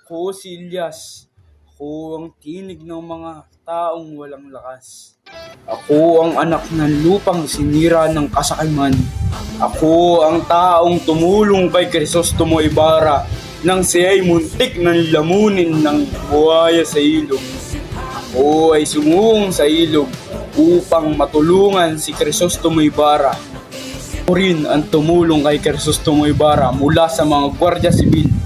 Ako si Ilyas. Ako ang tinig ng mga taong walang lakas. Ako ang anak ng lupang sinira ng kasakiman. Ako ang taong tumulong kay Crisostomo Ibarra nang siya'y muntik ng lamunin ng buhaya sa ilog. Ako ay sumung sa ilog upang matulungan si Crisostomo Ibarra. Ako rin ang tumulong kay Crisostomo Ibarra mula sa mga gwardiya sibil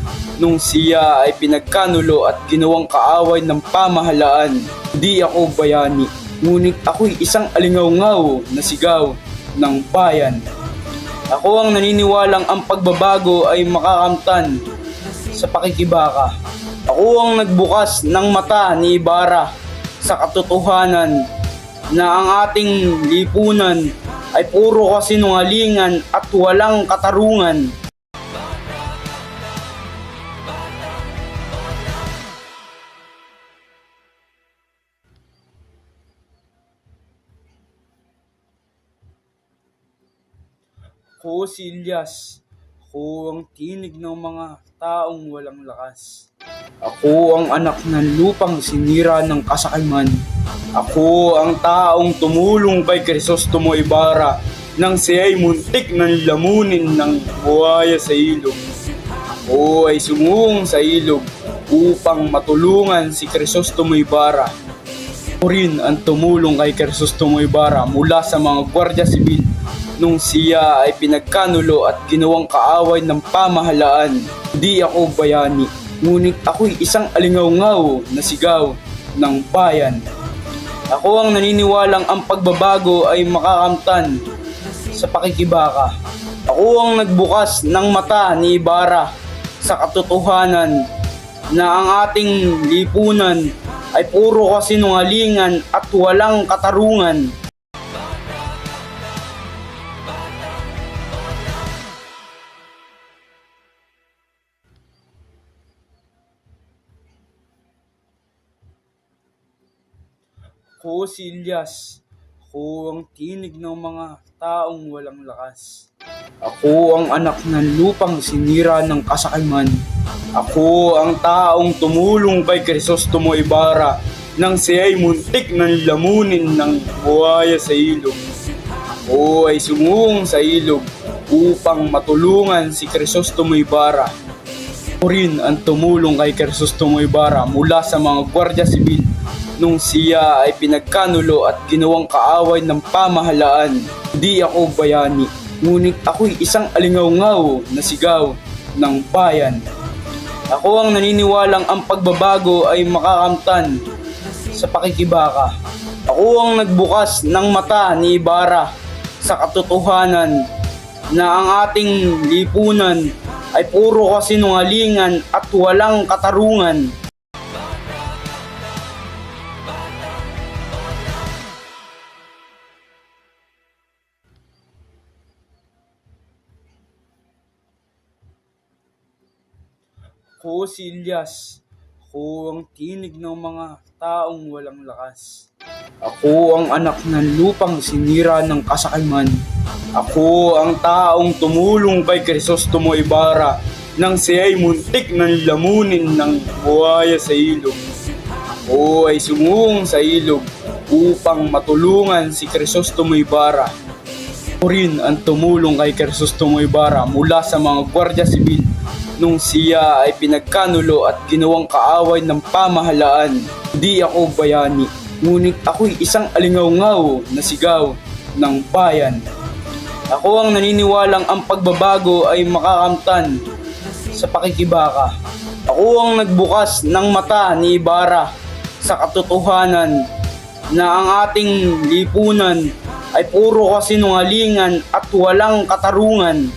nung siya ay pinagkanulo at ginawang kaaway ng pamahalaan. Hindi ako bayani, ngunit ako'y isang alingaw-ngaw na sigaw ng bayan. Ako ang naniniwalang ang pagbabago ay makakamtan sa pakikibaka. Ako ang nagbukas ng mata ni Ibarra sa katotohanan na ang ating lipunan ay puro kasinungalingan at walang katarungan. Ako si Ilyas. Ako ang tinig ng mga taong walang lakas. Ako ang anak ng lupang sinira ng kasakiman. Ako ang taong tumulong kay Crisostomo Ibarra nang siya'y muntik ng lamunin ng buhaya sa ilog. Ako ay sumung sa ilog upang matulungan si Crisostomo Ibarra. Ako rin ang tumulong kay Crisostomo Ibarra mula sa mga gwardiya sibil nung siya ay pinagkanulo at ginawang kaaway ng pamahalaan. Hindi ako bayani, ngunit ako'y isang alingaw-ngaw na sigaw ng bayan. Ako ang naniniwalang ang pagbabago ay makakamtan sa pakikibaka. Ako ang nagbukas ng mata ni Ibarra sa katotohanan na ang ating lipunan ay puro kasinungalingan at walang katarungan. Ako si Ilyas. Ako ang tinig ng mga taong walang lakas. Ako ang anak ng lupang sinira ng kasakiman. Ako ang taong tumulong kay Crisostomo Ibarra nang siya'y muntik ng lamunin ng buhaya sa ilog. Ako ay sumung sa ilog upang matulungan si Crisostomo Ibarra. Ako rin ang tumulong kay Crisostomo Ibarra mula sa mga gwardiya sibil nung siya ay pinagkanulo at ginawang kaaway ng pamahalaan. Hindi ako bayani, ngunit ako'y isang alingaw-ngaw na sigaw ng bayan. Ako ang naniniwalang ang pagbabago ay makakamtan sa pakikibaka. Ako ang nagbukas ng mata ni Ibarra sa katotohanan na ang ating lipunan ay puro kasinungalingan at walang katarungan. Ako si Ilyas. Ako ang tinig ng mga taong walang lakas. Ako ang anak ng lupang sinira ng kasakiman. Ako ang taong tumulong kay Crisostomo Ibarra nang siya'y muntik ng lamunin ng buhaya sa ilog. Ako ay sumung sa ilog upang matulungan si Crisostomo Ibarra. Ako rin ang tumulong kay Crisostomo Ibarra mula sa mga gwardiya sibil nung siya ay pinagkanulo at ginawang kaaway ng pamahalaan. Hindi ako bayani, ngunit ako'y isang alingaw-ngaw na sigaw ng bayan. Ako ang naniniwalang ang pagbabago ay makakamtan sa pakikibaka. Ako ang nagbukas ng mata ni Ibarra sa katotohanan na ang ating lipunan ay puro kasinungalingan at walang katarungan.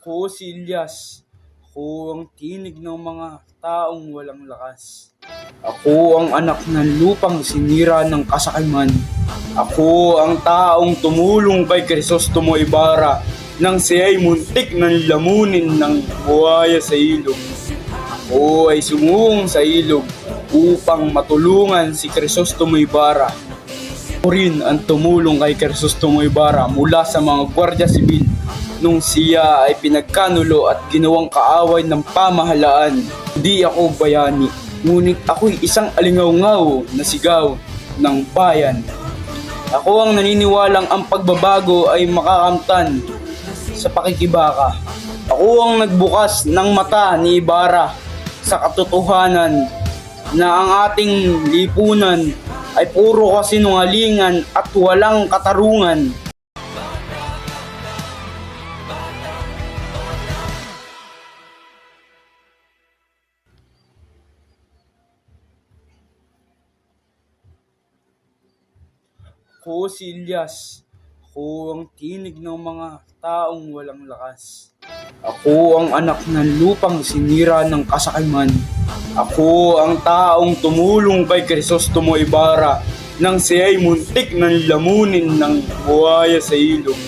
Ako si Ilyas. Ako ang tinig ng mga taong walang lakas. Ako ang anak ng lupang sinira ng kasakiman. Ako ang taong tumulong kay Crisostomo Ibarra nang siya'y muntik ng lamunin ng buhaya sa ilog. Ako ay sumung sa ilog upang matulungan si Crisostomo Ibarra. Ako rin ang tumulong kay Crisostomo Ibarra mula sa mga Gwardiya Sibil nung siya ay pinagkanulo at ginawang kaaway ng pamahalaan. Hindi ako bayani, ngunit ako'y isang alingaw-ngaw na sigaw ng bayan. Ako ang naniniwalang ang pagbabago ay makakamtan sa pakikibaka. Ako ang nagbukas ng mata ni Ibarra sa katotohanan na ang ating lipunan ay puro kasinungalingan at walang katarungan. Ako si Ilyas. Ako ang tinig ng mga taong walang lakas. Ako ang anak ng lupang sinira ng kasakiman. Ako ang taong tumulong kay Crisostomo Ibarra nang siya'y muntik ng lamunin ng buhaya sa ilog.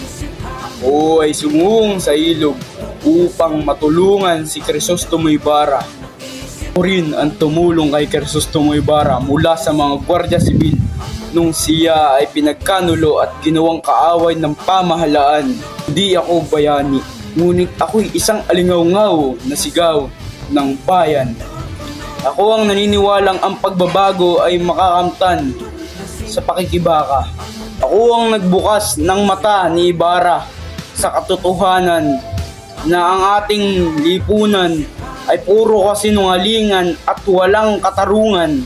Ako ay sumung sa ilog upang matulungan si Crisostomo Ibarra. Ako rin ang tumulong kay Crisostomo Ibarra mula sa mga Gwardiya Sibil nung siya ay pinagkanulo at ginawang kaaway ng pamahalaan. Hindi ako bayani, ngunit ako'y isang alingaw-ngaw na sigaw ng bayan. Ako ang naniniwalang ang pagbabago ay makakamtan sa pakikibaka. Ako ang nagbukas ng mata ni Ibarra sa katotohanan na ang ating lipunan ay puro kasinungalingan at walang katarungan.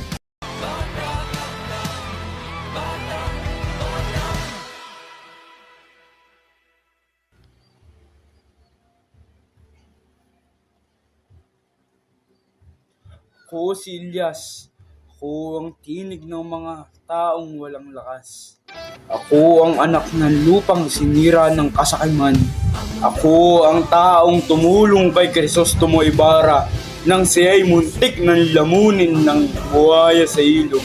Ako si Ilyas. Ako ang tinig ng mga taong walang lakas. Ako ang anak ng lupang sinira ng kasakiman. Ako ang taong tumulong kay Crisostomo Ibarra nang siya'y muntik ng lamunin ng buhaya sa ilog.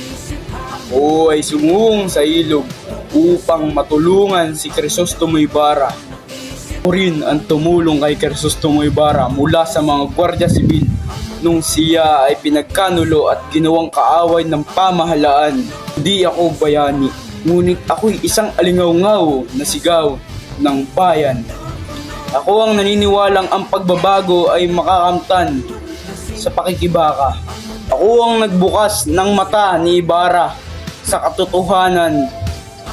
Ako ay sumung sa ilog upang matulungan si Crisostomo Ibarra. Ako rin ang tumulong kay Crisostomo Ibarra mula sa mga Gwardiya Sibil nung siya ay pinagkanulo at ginawang kaaway ng pamahalaan. Hindi ako bayani, ngunit ako'y isang alingaw-ngaw na sigaw ng bayan. Ako ang naniniwalang ang pagbabago ay makakamtan sa pakikibaka. Ako ang nagbukas ng mata ni Ibarra sa katotohanan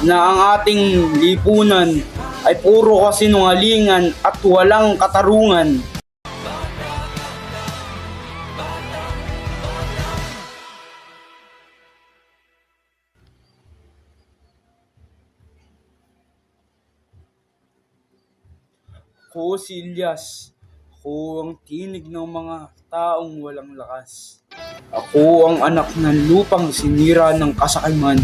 na ang ating lipunan ay puro kasinungalingan at walang katarungan. Ako si Ilyas. Ako ang tinig ng mga taong walang lakas. Ako ang anak ng lupang sinira ng kasakiman.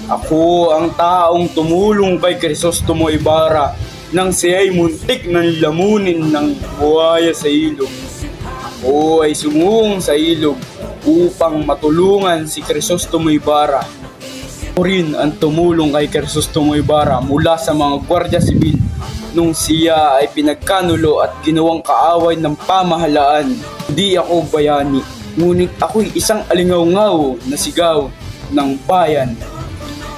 Ako ang taong tumulong kay Crisostomo Ibarra nang siya'y muntik ng lamunin ng buhaya sa ilog. Ako ay sumung sa ilog upang matulungan si Crisostomo Ibarra. Ako rin ang tumulong kay Crisostomo Ibarra mula sa mga Gwardiya Sibil nung siya ay pinagkanulo at ginawang kaaway ng pamahalaan. Hindi ako bayani, ngunit ako'y isang alingaw-ngaw na sigaw ng bayan.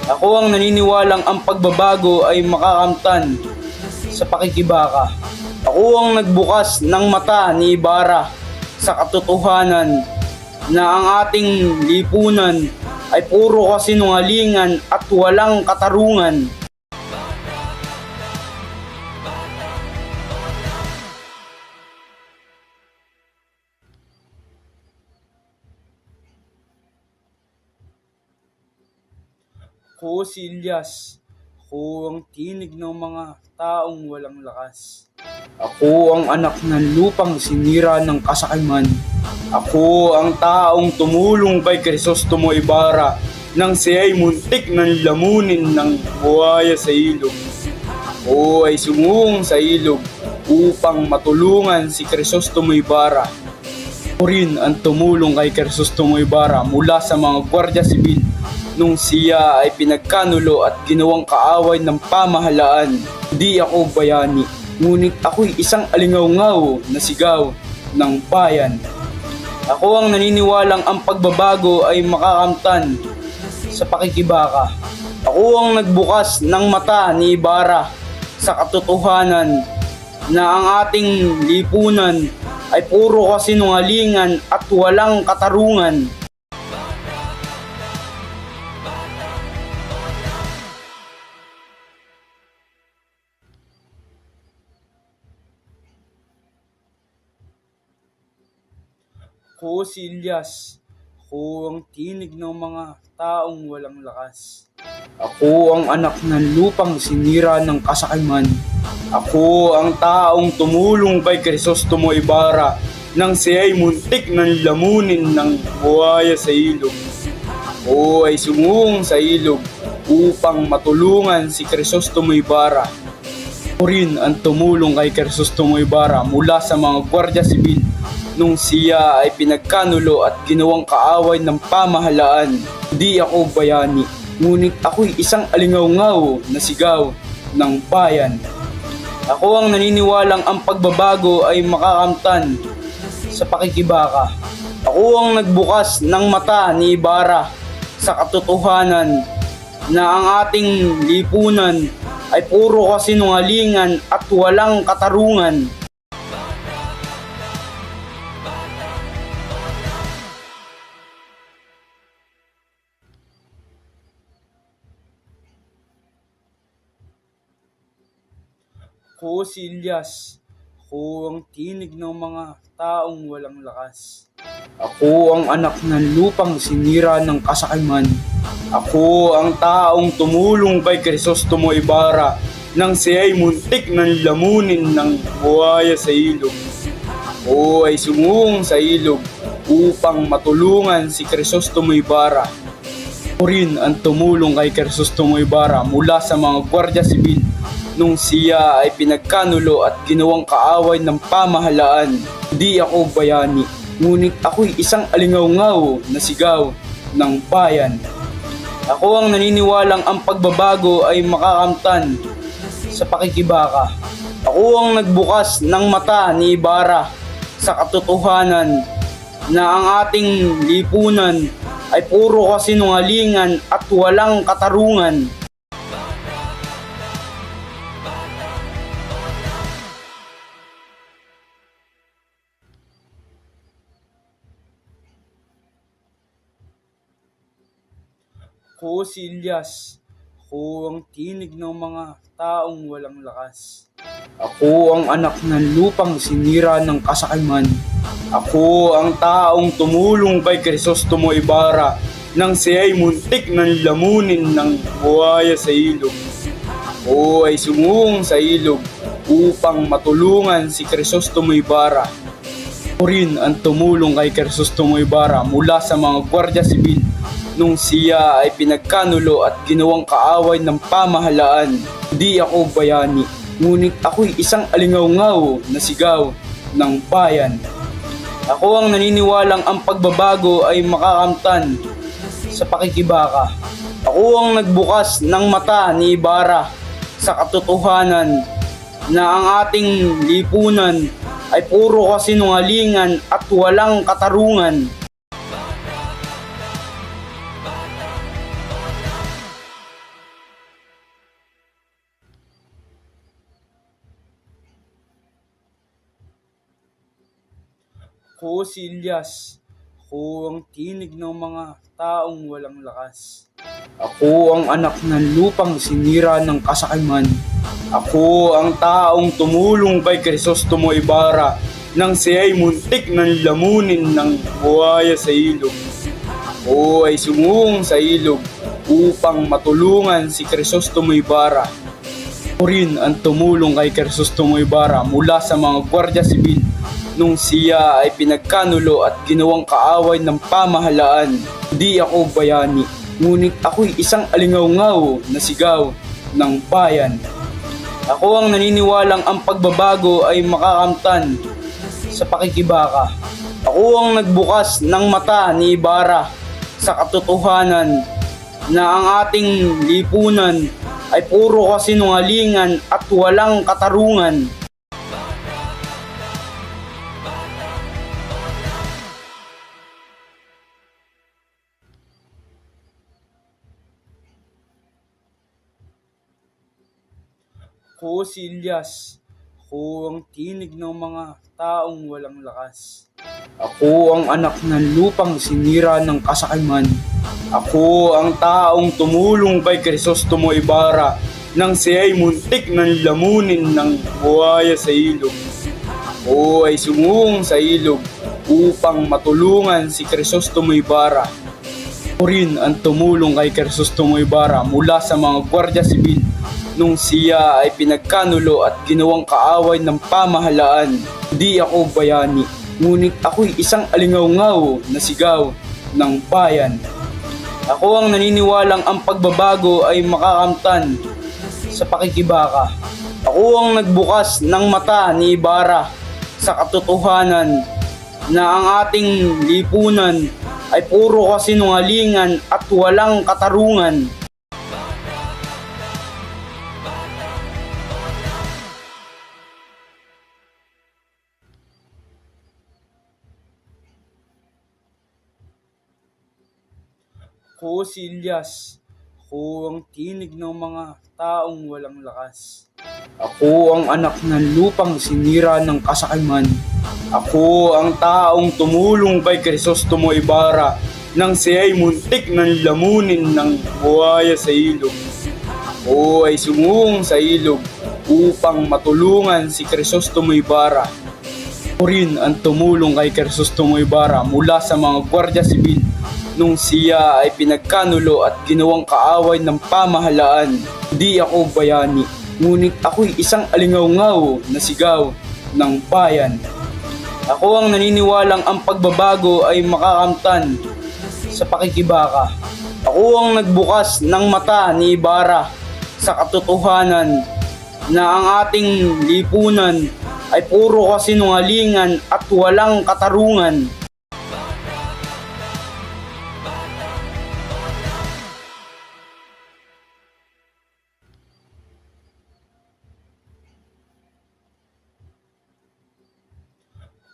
Ako ang naniniwalang ang pagbabago ay makakamtan sa pakikibaka. Ako ang nagbukas ng mata ni Ibarra sa katotohanan na ang ating lipunan ay puro kasinungalingan at walang katarungan. Ako si Ilyas. Ako ang tinig ng mga taong walang lakas. Ako ang anak ng lupang sinira ng kasakiman. Ako ang taong tumulong kay Crisostomo Ibarra nang siya'y muntik ng lamunin ng buhaya sa ilog. Ako ay sumung sa ilog upang matulungan si Crisostomo Ibarra. Ako rin ang tumulong kay Crisostomo Ibarra mula sa mga Gwardiya Sibil nung siya ay pinagkanulo at ginawang kaaway ng pamahalaan. Hindi ako bayani, ngunit ako'y isang alingaw-ngaw na sigaw ng bayan. Ako ang naniniwalang ang pagbabago ay makakamtan sa pakikibaka. Ako ang nagbukas ng mata ni Ibarra sa katotohanan na ang ating lipunan ay puro kasinungalingan at walang katarungan. Ako si Ilyas. Ako ang tinig ng mga taong walang lakas. Ako ang anak ng lupang sinira ng kasakiman. Ako ang taong tumulong kay Crisostomo Ibarra nang siya'y muntik ng lamunin ng buhaya sa ilog. Ako ay sumung sa ilog upang matulungan si Crisostomo Ibarra. Ako rin ang tumulong kay Crisostomo Ibarra mula sa mga gwardiya sibil nung siya ay pinagkanulo at ginawang kaaway ng pamahalaan. Hindi ako bayani, ngunit ako'y isang alingaw-ngaw na sigaw ng bayan. Ako ang naniniwalang ang pagbabago ay makakamtan sa pakikibaka. Ako ang nagbukas ng mata ni Ibarra sa katotohanan na ang ating lipunan ay puro kasinungalingan at walang katarungan. Ako si Ilyas. Ako ang tinig ng mga taong walang lakas. Ako ang anak ng lupang sinira ng kasakiman. Ako ang taong tumulong kay Crisostomo Ibarra nang siya'y muntik ng lamunin ng buhaya sa ilog. Ako ay sumung sa ilog upang matulungan si Crisostomo Ibarra. Ako rin ang tumulong kay Crisostomo Ibarra mula sa mga gwardiya sibil nung siya ay pinagkanulo at ginawang kaaway ng pamahalaan. Hindi ako bayani, ngunit ako'y isang alingaw-ngaw na sigaw ng bayan. Ako ang naniniwalang ang pagbabago ay makakamtan sa pakikibaka. Ako ang nagbukas ng mata ni Ibarra sa katotohanan na ang ating lipunan ay puro kasinungalingan at walang katarungan. Ako si Ilyas. Ako ang tinig ng mga taong walang lakas. Ako ang anak ng lupang sinira ng kasakiman. Ako ang taong tumulong kay Crisostomo Ibarra nang siya'y muntik ng lamunin ng buhaya sa ilog. Ako ay sumung sa ilog upang matulungan si Crisostomo Ibarra. Ako rin ang tumulong kay Crisostomo Ibarra mula sa mga gwardiya sibil nung siya ay pinagkanulo at ginawang kaaway ng pamahalaan. Hindi ako bayani, ngunit ako'y isang alingaw-ngaw na sigaw ng bayan. Ako ang naniniwalang ang pagbabago ay makakamtan sa pakikibaka. Ako ang nagbukas ng mata ni Ibarra sa katotohanan na ang ating lipunan ay puro kasinungalingan at walang katarungan. Ako si Ilyas. Ako ang tinig ng mga taong walang lakas. Ako ang anak ng lupang sinira ng kasakiman. Ako ang taong tumulong kay Crisostomo Ibarra nang siya'y muntik ng lamunin ng buhaya sa ilog. Ako ay sumung sa ilog upang matulungan si Crisostomo Ibarra. Ako rin ang tumulong kay Crisostomo Ibarra mula sa mga gwardiya sibil nung siya ay pinagkanulo at ginawang kaaway ng pamahalaan. Hindi ako bayani, ngunit ako'y isang alingaw-ngaw na sigaw ng bayan. Ako ang naniniwalang ang pagbabago ay makakamtan sa pakikibaka. Ako ang nagbukas ng mata ni Ibarra sa katotohanan na ang ating lipunan ay puro kasinungalingan at walang katarungan. Ako si Ilyas. Ako ang tinig ng mga taong walang lakas. Ako ang anak ng lupang sinira ng kasakiman. Ako ang taong tumulong kay Crisostomo Ibarra nang siya'y muntik ng lamunin ng buhaya sa ilog. Ako ay sumuong sa ilog upang matulungan si Crisostomo Ibarra. Ako rin ang tumulong kay Crisostomo Ibarra mula sa mga gwardiya sibil nung siya ay pinagkanulo at ginawang kaaway ng pamahalaan. Di ako bayani, ngunit ako'y isang alingaw-ngaw na sigaw ng bayan. Ako ang naniniwalang ang pagbabago ay makakamtan sa pakikibaka. Ako ang nagbukas ng mata ni Ibarra sa katotohanan na ang ating lipunan ay puro kasinungalingan at walang katarungan. Ako si Ilyas. Ako ang tinig ng mga taong walang lakas. Ako ang anak ng lupang sinira ng kasakiman. Ako ang taong tumulong kay Crisostomo Ibarra nang siya'y muntik ng lamunin ng buhaya sa ilog. Ako ay sumuong sa ilog upang matulungan si Crisostomo Ibarra. Ako rin ang tumulong kay Crisostomo Ibarra mula sa mga gwardiya sibil nung siya ay pinagkanulo at ginawang kaaway ng pamahalaan. Di ako bayani, ngunit ako'y isang alingaw-ngaw na sigaw ng bayan. Ako ang naniniwalang ang pagbabago ay makakamtan sa pakikibaka. Ako ang nagbukas ng mata ni Ibarra sa katotohanan na ang ating lipunan ay puro kasinungalingan at walang katarungan.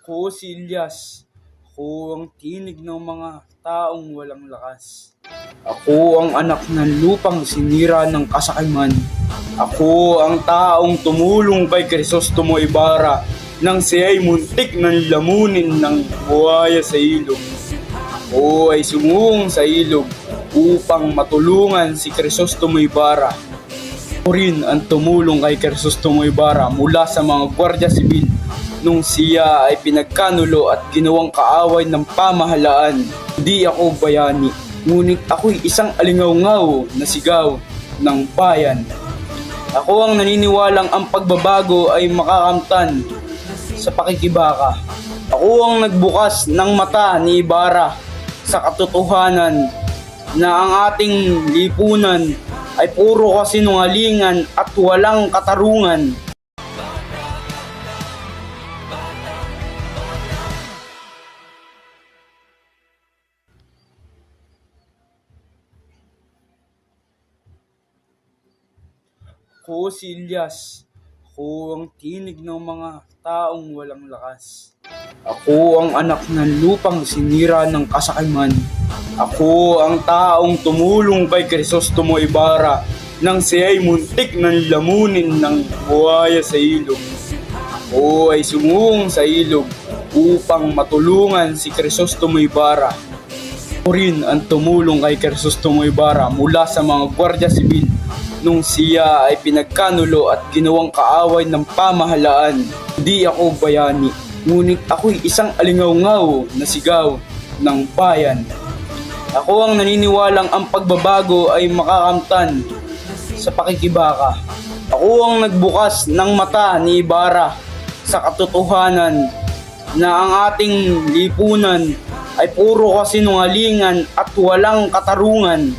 Ako si Ilyas. Ako ang tinig ng mga taong walang lakas. Ako ang anak ng lupang sinira ng kasakiman. Ako ang taong tumulong kay Crisostomo Ibarra nang siya'y muntik ng lamunin ng buhaya sa ilog. Ako ay sumuong sa ilog upang matulungan si Crisostomo Ibarra. Ako rin ang tumulong kay Crisostomo Ibarra mula sa mga gwardiya sibil nung siya ay pinagkanulo at ginawang kaaway ng pamahalaan. Di ako bayani, ngunit ako'y isang alingaw-ngaw na sigaw ng bayan. Ako ang naniniwalang ang pagbabago ay makakamtan sa pakikibaka. Ako ang nagbukas ng mata ni Ibarra sa katotohanan na ang ating lipunan ay puro kasinungalingan at walang katarungan. Ako si Ilyas. Ako ang tinig ng mga taong walang lakas. Ako ang anak ng lupang sinira ng kasakiman. Ako ang taong tumulong kay Crisostomo Ibarra nang siya'y muntik ng lamunin ng buhaya sa ilog. Ako ay sumuong sa ilog upang matulungan si Crisostomo Ibarra. Ako rin ang tumulong kay Crisostomo Ibarra mula sa mga gwardiya sibil nung siya ay pinagkanulo at ginawang kaaway ng pamahalaan. Di ako bayani, ngunit ako'y isang alingaw-ngaw na sigaw ng bayan. Ako ang naniniwalang ang pagbabago ay makakamtan sa pakikibaka. Ako ang nagbukas ng mata ni Ibarra sa katotohanan na ang ating lipunan ay puro kasinungalingan at walang katarungan.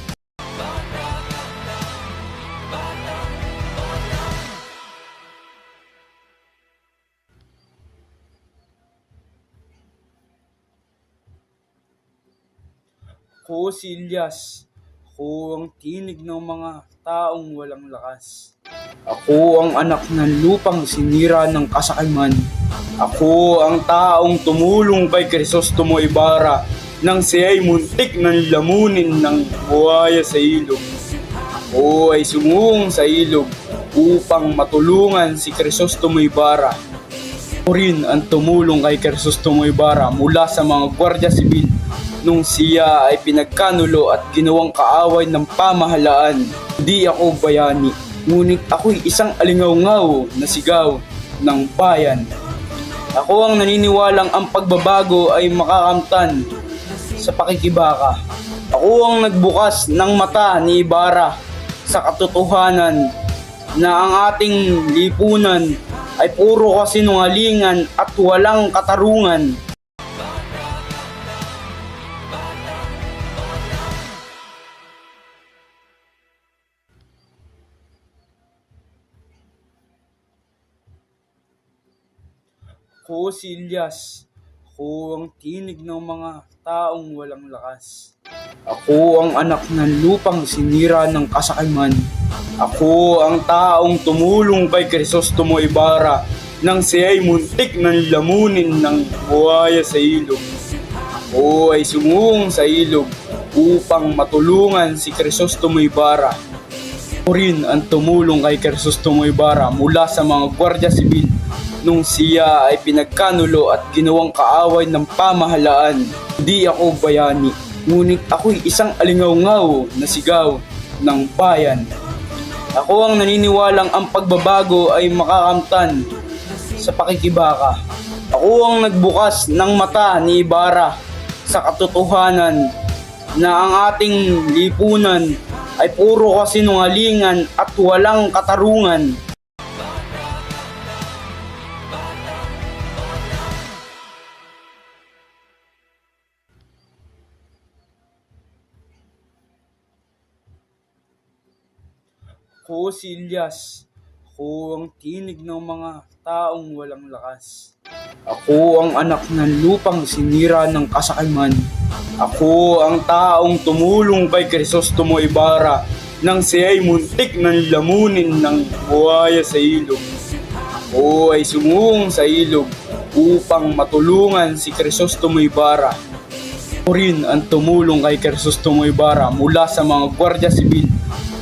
Ako si Ilyas. Ako ang tinig ng mga taong walang lakas. Ako ang anak ng lupang sinira ng kasakiman. Ako ang taong tumulong kay Crisostomo Ibarra nang siya'y muntik ng lamunin ng buhaya sa ilog. Ako ay sumuong sa ilog upang matulungan si Crisostomo Ibarra. Ako rin ang tumulong kay Crisostomo Ibarra mula sa mga Gwardiya Sibil nung siya ay pinagkanulo at ginawang kaaway ng pamahalaan. Di ako bayani, ngunit ako'y isang alingaw-ngaw na sigaw ng bayan. Ako ang naniniwalang ang pagbabago ay makakamtan sa pakikibaka. Ako ang nagbukas ng mata ni Ibarra sa katotohanan na ang ating lipunan ay puro kasinungalingan at walang katarungan. Ako si Ilyas. Ako ang tinig ng mga taong walang lakas. Ako ang anak ng lupang sinira ng kasakiman. Ako ang taong tumulong kay Crisostomo Ibarra nang siya'y muntik ng lamunin ng buhaya sa ilog. Ako ay sumuong sa ilog upang matulungan si Crisostomo Ibarra. Ako rin ang tumulong kay Crisostomo Ibarra mula sa mga Gwardiya Sibil nung siya ay pinagkanulo at ginawang kaaway ng pamahalaan. Di ako bayani, ngunit ako'y isang alingaw-ngaw na sigaw ng bayan. Ako ang naniniwalang ang pagbabago ay makakamtan sa pakikibaka. Ako ang nagbukas ng mata ni Ibarra sa katotohanan na ang ating lipunan ay puro kasinungalingan at walang katarungan. Ako si Ilyas. Ako ang tinig ng mga taong walang lakas. Ako ang anak ng lupang sinira ng kasakiman. Ako ang taong tumulong kay Crisostomo Ibarra nang siya'y muntik ng lamunin ng buhaya sa ilog. Ako ay sumuong sa ilog upang matulungan si Crisostomo Ibarra. Ako rin ang tumulong kay Crisostomo Ibarra mula sa mga Gwardiya Sibil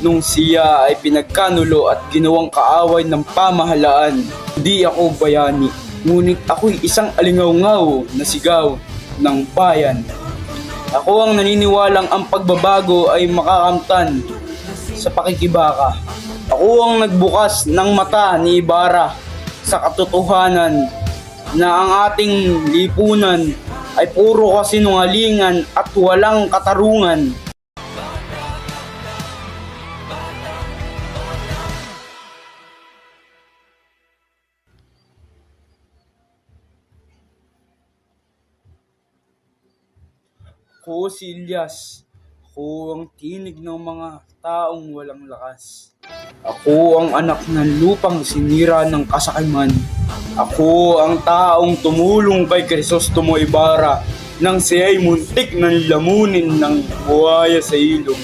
nung siya ay pinagkanulo at ginawang kaaway ng pamahalaan. Di ako bayani, ngunit ako'y isang alingaw-ngaw na sigaw ng bayan. Ako ang naniniwalang ang pagbabago ay makakamtan sa pakikibaka. Ako ang nagbukas ng mata ni Ibarra sa katotohanan na ang ating lipunan ay puro kasinungalingan at walang katarungan. Ako si Ilyas. Ako ang tinig ng mga taong walang lakas. Ako ang anak ng lupang sinira ng kasakiman. Ako ang taong tumulong kay Crisostomo Ibarra nang siya'y muntik ng lamunin ng buhaya sa ilog.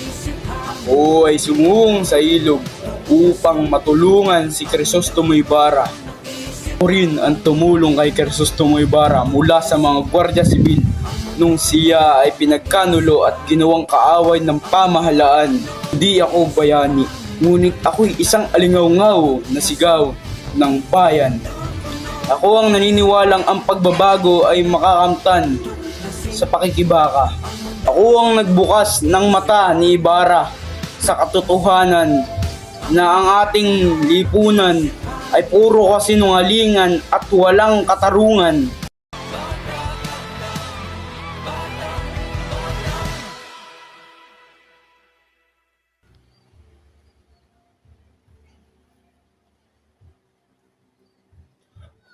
Ako ay sumuong sa ilog upang matulungan si Crisostomo Ibarra. Ako rin ang tumulong kay Crisostomo Ibarra mula sa mga Gwardiya Sibil nung siya ay pinagkanulo at ginawang kaaway ng pamahalaan. Di ako bayani, ngunit ako'y isang alingaw-ngaw na sigaw ng bayan. Ako ang naniniwalang ang pagbabago ay makakamtan sa pakikibaka. Ako ang nagbukas ng mata ni Ibarra sa katotohanan na ang ating lipunan ay puro kasinungalingan at walang katarungan.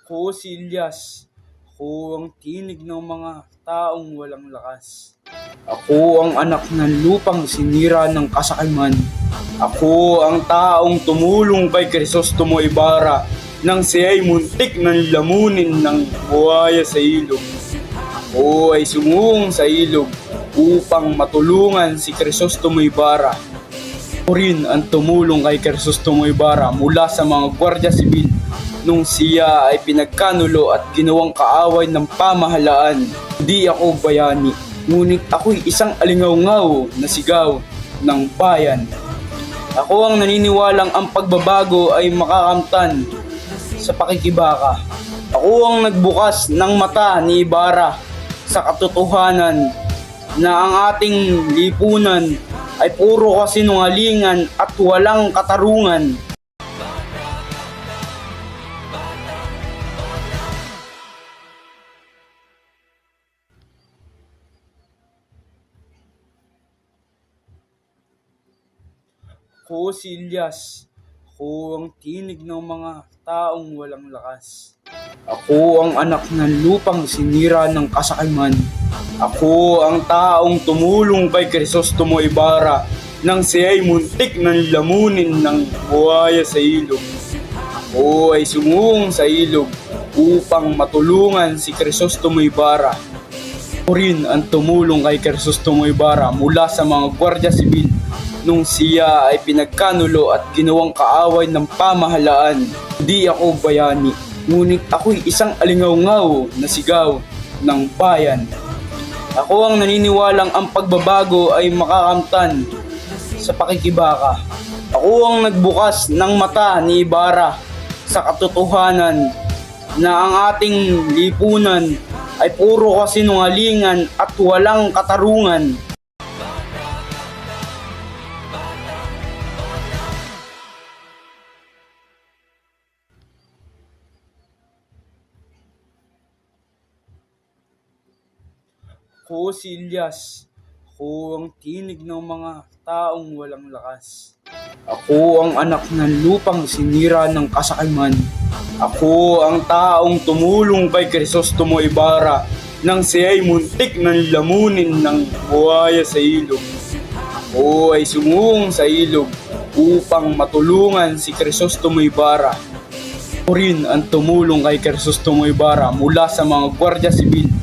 Ako si Ilyas. Ako ang tinig ng mga taong walang lakas. Ako ang anak ng lupang sinira ng kasakiman. Ako ang taong tumulong kay Crisostomo Ibarra nang siya'y muntik ng lamunin ng buhaya sa ilog. Ako ay sumuong sa ilog upang matulungan si Crisostomo Ibarra. Ako rin ang tumulong kay Crisostomo Ibarra mula sa mga Gwardiya Sibil nung siya ay pinagkanulo at ginawang kaaway ng pamahalaan. Di ako bayani, ngunit ako'y isang alingaw-ngaw na sigaw ng bayan. Ako ang naniniwalang ang pagbabago ay makakamtan sa pakikibaka. Ako ang nagbukas ng mata ni Ibarra sa katotohanan na ang ating lipunan ay puro kasinungalingan at walang katarungan. Ako si Ilyas. Ako ang tinig ng mga taong walang lakas. Ako ang anak ng lupang sinira ng kasakiman. Ako ang taong tumulong kay Crisostomo Ibarra nang siya'y muntik ng lamunin ng buhaya sa ilog. Ako ay sumuong sa ilog upang matulungan si Crisostomo Ibarra. Ako rin ang tumulong kay Crisostomo Ibarra mula sa mga gwardiya sibil nung siya ay pinagkanulo at ginawang kaaway ng pamahalaan. Hindi ako bayani, ngunit ako'y isang alingaw-ngaw na sigaw ng bayan. Ako ang naniniwalang ang pagbabago ay makakamtan sa pakikibaka. Ako ang nagbukas ng mata ni Ibarra sa katotohanan na ang ating lipunan ay puro kasinungalingan at walang katarungan. Ako si Ilyas. Ako ang tinig ng mga taong walang lakas. Ako ang anak ng lupang sinira ng kasakiman. Ako ang taong tumulong kay Crisostomo Ibarra nang siya'y muntik ng lamunin ng buhaya sa ilog. Ako ay sumuong sa ilog upang matulungan si Crisostomo Ibarra. Ako rin ang tumulong kay Crisostomo Ibarra mula sa mga gwardiya sibil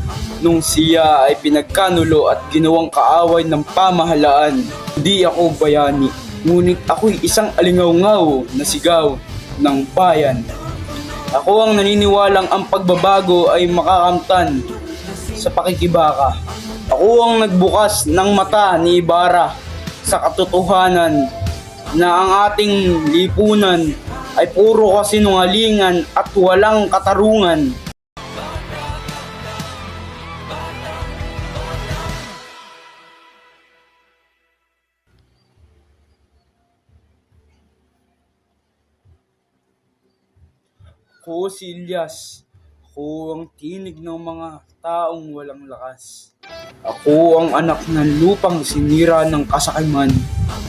nung siya ay pinagkanulo at ginawang kaaway ng pamahalaan. Hindi ako bayani, ngunit ako'y isang alingaw-ngaw na sigaw ng bayan. Ako ang naniniwalang ang pagbabago ay makakamtan sa pakikibaka. Ako ang nagbukas ng mata ni Ibarra sa katotohanan na ang ating lipunan ay puro kasinungalingan at walang katarungan. Ako si Ilyas. Ako ang tinig ng mga taong walang lakas. Ako ang anak ng lupang sinira ng kasakiman.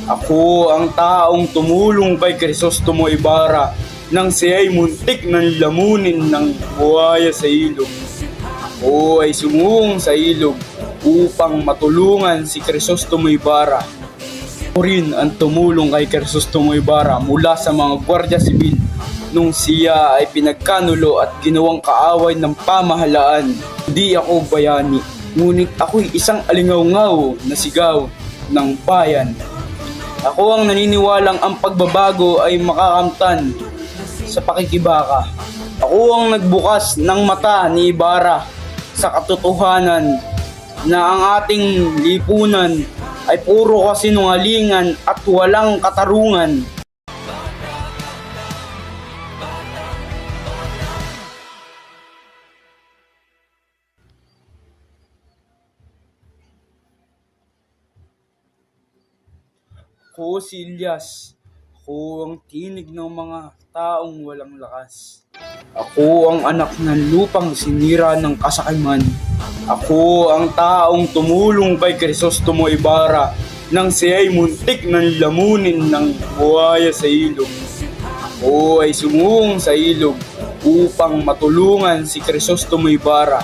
Ako ang taong tumulong kay Crisostomo Ibarra nang siya'y muntik ng lamunin ng buhaya sa ilog. Ako ay sumuong sa ilog upang matulungan si Crisostomo Ibarra. Ako rin ang tumulong kay Crisostomo Ibarra mula sa mga gwardiya sibil nung siya ay pinagkanulo at ginawang kaaway ng pamahalaan. Hindi ako bayani, ngunit ako'y isang alingaw-ngaw na sigaw ng bayan. Ako ang naniniwalang ang pagbabago ay makakamtan sa pakikibaka. Ako ang nagbukas ng mata ni Ibarra sa katotohanan na ang ating lipunan ay puro kasinungalingan at walang katarungan. Ako si Ilyas. Ako ang tinig ng mga taong walang lakas. Ako ang anak ng lupang sinira ng kasakiman. Ako ang taong tumulong kay Crisostomo Ibarra nang siya'y muntik ng lamunin ng buhaya sa ilog. Ako ay sumuong sa ilog upang matulungan si Crisostomo Ibarra.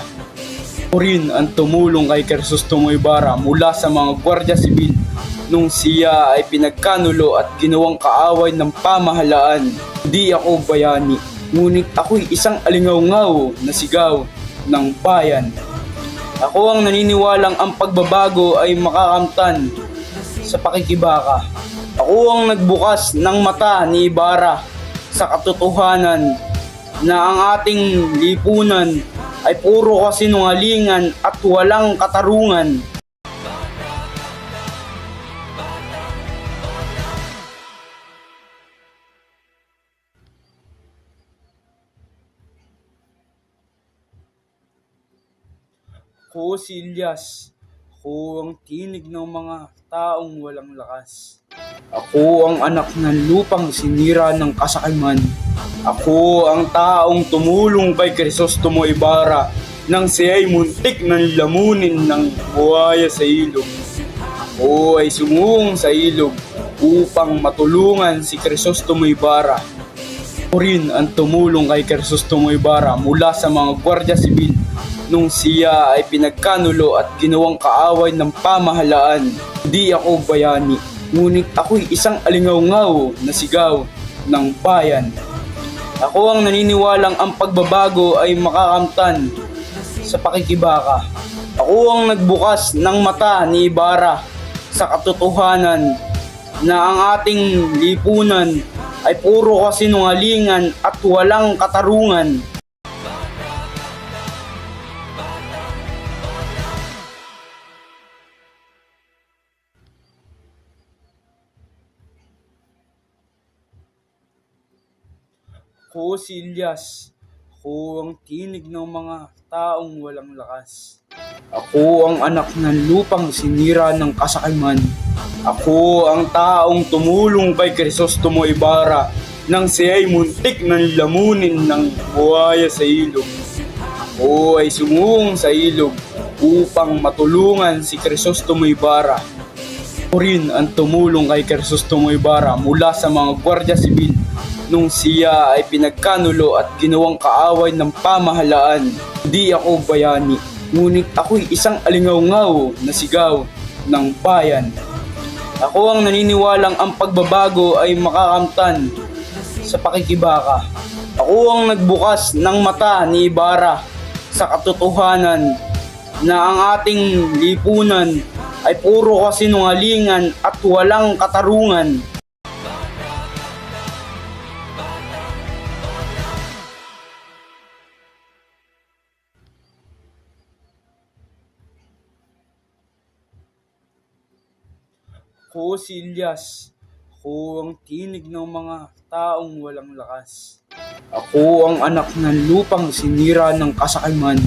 Ako rin ang tumulong kay Crisostomo Ibarra mula sa mga gwardiya sibil nung siya ay pinagkanulo at ginawang kaaway ng pamahalaan. Hindi ako bayani, ngunit ako'y isang alingaw-ngaw na sigaw ng bayan. Ako ang naniniwalang ang pagbabago ay makakamtan sa pakikibaka. Ako ang nagbukas ng mata ni Ibarra sa katotohanan na ang ating lipunan ay puro kasinungalingan at walang katarungan. Ako si Ilyas. Ako ang tinig ng mga taong walang lakas. Ako ang anak ng lupang sinira ng kasakiman. Ako ang taong tumulong kay Crisostomo Ibarra nang siya'y muntik ng lamunin ng buhaya sa ilog. Ako ay sumuong sa ilog upang matulungan si Crisostomo Ibarra. Ako rin ang tumulong kay Crisostomo Ibarra mula sa mga gwardiya sibil nung siya ay pinagkanulo at ginawang kaaway ng pamahalaan. Hindi ako bayani, ngunit ako'y isang alingaw-ngaw na sigaw ng bayan. Ako ang naniniwalang ang pagbabago ay makakamtan sa pakikibaka. Ako ang nagbukas ng mata ni Ibarra sa katotohanan na ang ating lipunan ay puro kasinungalingan at walang katarungan. Ako si Ilyas. Ako ang tinig ng mga taong walang lakas. Ako ang anak ng lupang sinira ng kasakiman. Ako ang taong tumulong kay Crisostomo Ibarra nang siya'y muntik ng lamunin ng buhaya sa ilog. Ako ay sumuong sa ilog upang matulungan si Crisostomo Ibarra. Ako rin ang tumulong kay Crisostomo Ibarra mula sa mga gwardiya sibil nung siya ay pinagkanulo at ginawang kaaway ng pamahalaan. Hindi ako bayani, ngunit ako'y isang alingaw-ngaw na sigaw ng bayan. Ako ang naniniwalang ang pagbabago ay makakamtan sa pakikibaka. Ako ang nagbukas ng mata ni Ibarra sa katotohanan na ang ating lipunan ay puro kasinungalingan at walang katarungan. Ako si Ilyas. Ako ang tinig ng mga taong walang lakas. Ako ang anak ng lupang sinira ng kasakiman.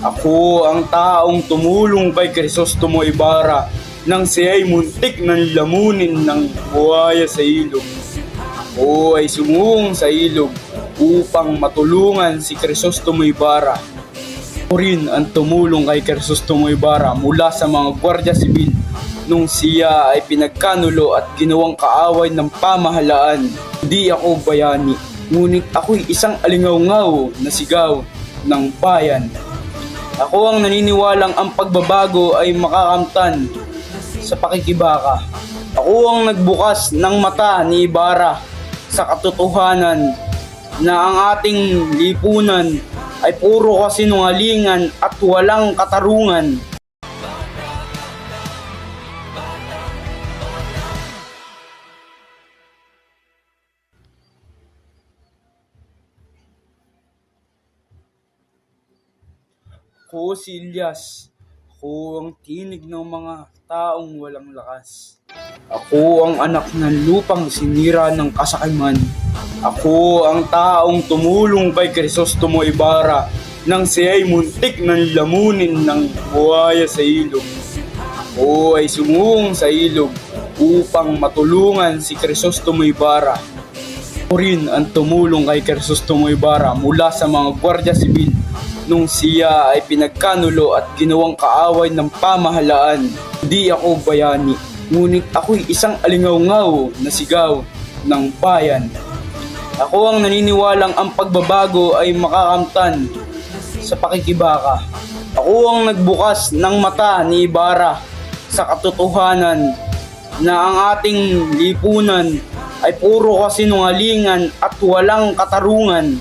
Ako ang taong tumulong kay Crisostomo Ibarra nang siya'y muntik ng lamunin ng buhaya sa ilog. Ako ay sumuong sa ilog upang matulungan si Crisostomo Ibarra. Ako rin ang tumulong kay Crisostomo Ibarra mula sa mga gwardiya sibil nung siya ay pinagkanulo at ginawang kaaway ng pamahalaan. Hindi ako bayani, ngunit ako'y isang alingaw-ngaw na sigaw ng bayan. Ako ang naniniwalang ang pagbabago ay makakamtan sa pakikibaka. Ako ang nagbukas ng mata ni Ibarra sa katotohanan na ang ating lipunan ay puro kasinungalingan at walang katarungan. Ako si Ilyas. Ako ang tinig ng mga taong walang lakas. Ako ang anak ng lupang sinira ng kasakiman. Ako ang taong tumulong kay Crisostomo Ibarra nang siya'y muntik ng lamunin ng buhaya sa ilog. Ako ay sumuong sa ilog upang matulungan si Crisostomo Ibarra. Ako rin ang tumulong kay Crisostomo Ibarra mula sa mga gwardiya sibil nung siya ay pinagkanulo at ginawang kaaway ng pamahalaan. Hindi ako bayani, ngunit ako'y isang alingaw-ngaw na sigaw ng bayan. Ako ang naniniwalang ang pagbabago ay makakamtan sa pakikibaka. Ako ang nagbukas ng mata ni Ibarra sa katotohanan na ang ating lipunan ay puro kasinungalingan at walang katarungan.